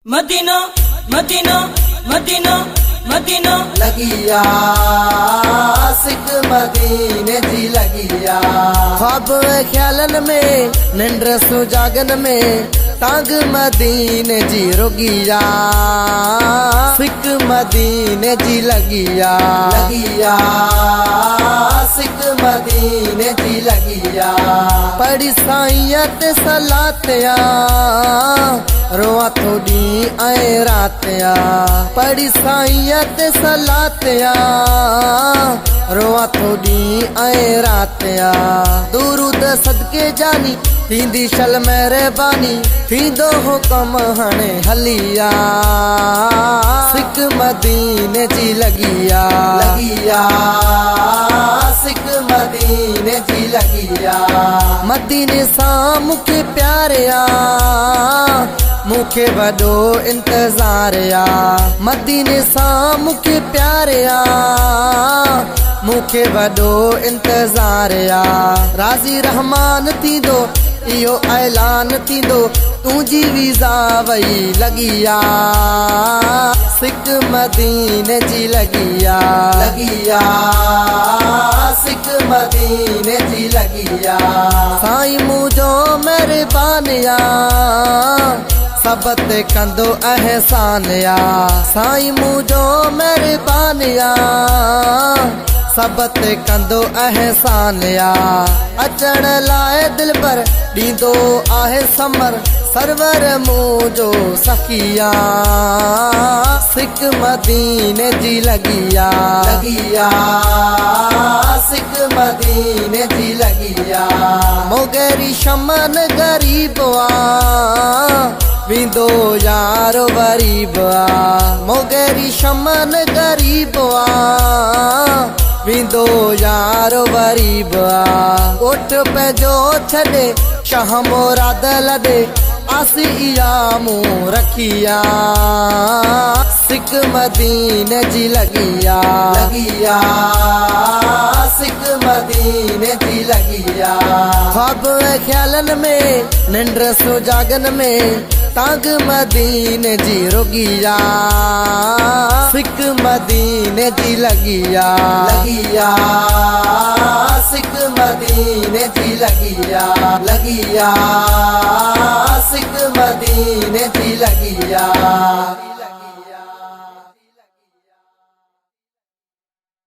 मदीना मदीना मदीना मदीना लगिया सिक मदीने जी लगिया ख्वाब ख्यालन में निंड सुजागन में तांग मदीने जी रोगिया सिक मदीने जी लगिया लगिया सिक मदीने जी लगिया पढ़ी साईयत सलातिया रोआ थोड़ी आए रातिया पढ़ी साईयत सलातिया रोआ थोड़ी आए रातिया दुरूद सदके जानी थींदी शल मेहरबानी थींदो हुकम हणे हलिया सिक मदीने जी लगिया लगिया सिक मदीने जी लगिया मदीने सां मूंखे प्यारिया मूंखे वॾो इंतज़ार या मदीने सां मूंखे प्यारिया मूंखे वॾो इंतज़ार या राज़ी रहमान थींदो इहो ऐलान थींदो तुंहिंजी वीज़ा वई लगिया सिक मदीने जी लगिया लगिया सिक मदीने जी लगिया साईं मुंहिंजो महिरबानिया सबत कंदो एहसान या साईं मुंहिंजो महिरबानिया सबत कंदो एहसान या अचण लाइ दिल पर ॾींदो आहे समर सरवर मुंहिंजो सखिया सिक मदीने जी लगिया लगिया सिक मदीने जी लगिया मोगरी शमन गरीब विंदो यारो गरीब मोगरी शमन गरीब विंदो यारो गरीब ओठ पंहिंजो छॾे शाह मुराद लॾे आसिया मूं रखिया सिक मदीने जी लगिया लगिया सिक मदीने जी लगिया ख्वाब ख्यालन में निंड सुजागन में तांग मदीने जी रोगिया सिक मदीने जी लगिया लगिया सिक मदीने जी लगिया लगिया सिक मदीने जी लगिया।